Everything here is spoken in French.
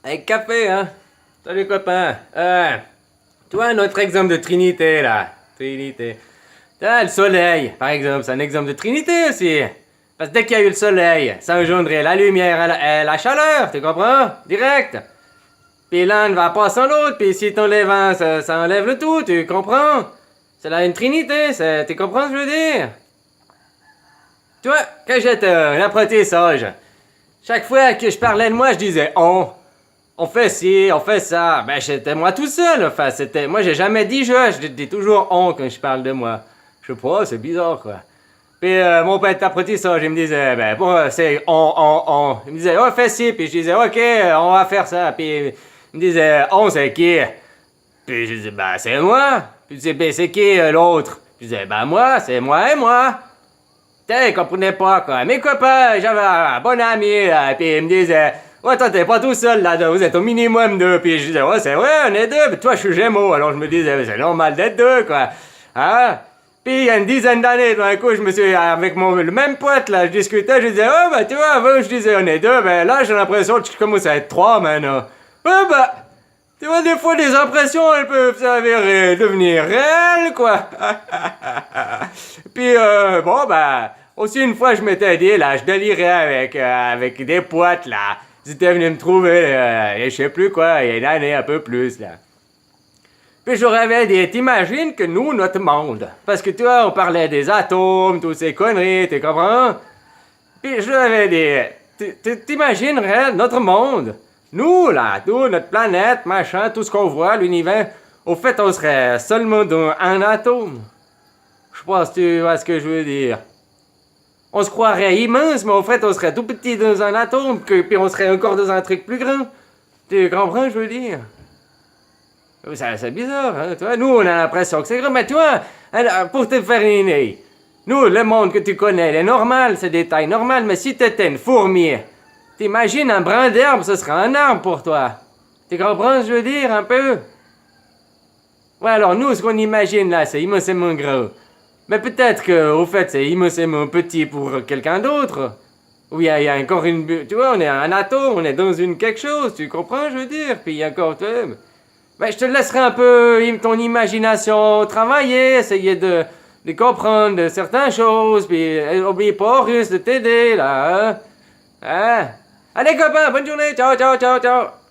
Avec café, hein? Salut copain. Tu vois notre exemple de Trinité là. Trinité. T'as le soleil, par exemple, c'est un exemple de Trinité aussi. Parce que dès qu'il y a eu le soleil, ça engendrait la lumière et la chaleur, tu comprends? Direct. Puis l'un ne va pas sans l'autre, puis si t'enlèves un, ça enlève le tout, tu comprends? C'est là une Trinité, tu comprends ce que je veux dire? Tu vois, quand j'étais un apprentissage, chaque fois que je parlais de moi, je disais on fait ci, on fait ça. Ben, j'étais moi tout seul, enfin, c'était. Moi, j'ai jamais dit je dis toujours on quand je parle de moi. Je sais pas, c'est bizarre, quoi. Puis, mon père d'apprentissage, il me disait, ben, bon, c'est on. Il me disait, on fait ci, puis je disais, ok, on va faire ça. Puis, il me disait, on, c'est qui? Puis, je disais, ben, c'est moi. Puis, il disait, ben, c'est qui l'autre? Puis, je disais, ben, moi, c'est moi et moi. Putain, il comprenait pas, quoi. Mes copains, j'avais un bon ami, là, et puis il me disait, ouais, toi, t'es pas tout seul, là, vous êtes au minimum deux. Puis je disais, ouais, c'est vrai, on est deux, mais toi, je suis Gémeaux. Alors je me disais, c'est normal d'être deux, quoi. Hein? Puis il y a une dizaine d'années, d'un coup, je me suis, avec le même pote, là, je discutais, je disais, oh, ben, tu vois, avant, je disais, on est deux, ben, là, j'ai l'impression que je commence à être trois, maintenant. Ouais, ben, tu vois, des fois, les impressions, elles peuvent s'avérer devenir réelles, quoi. Puis, bon, ben, aussi une fois, je m'étais dit, là, je délirais avec des potes, là. Ils étaient venus me trouver, et je sais plus quoi, il y a une année, un peu plus, là. Puis je leur avais dit, t'imagines que nous, notre monde, parce que tu vois, on parlait des atomes, toutes ces conneries, tu comprends? Puis je leur avais dit, t'imaginerais notre monde? Nous, là, nous, notre planète, machin, tout ce qu'on voit, l'univers, au fait, on serait seulement dans un atome. Je sais pas si tu vois ce que je veux dire. On se croirait immense, mais au fait, on serait tout petit dans un atome, puis on serait encore dans un truc plus grand. Tu comprends ce que je veux dire? C'est bizarre, hein? Toi, nous, on a l'impression que c'est grand, mais toi, pour te faire une idée, nous, le monde que tu connais, il est normal, c'est des tailles normales, mais si t'étais une fourmi, t'imagines un brin d'herbe, ce serait un arbre pour toi. Tu comprends ce que je veux dire, un peu? Ouais, alors nous, ce qu'on imagine là, c'est immensément gros. Mais peut-être que, au fait, c'est immensément petit pour quelqu'un d'autre. Ou il y a encore une... Tu vois, on est un atome, on est dans une quelque chose, tu comprends, je veux dire? Puis il y a encore... Ben, je te laisserai un peu ton imagination travailler, essayer de comprendre certaines choses, puis oublie pas, Russe, de t'aider, là, hein? Hein? Allez, copains, bonne journée, ciao, ciao, ciao, ciao!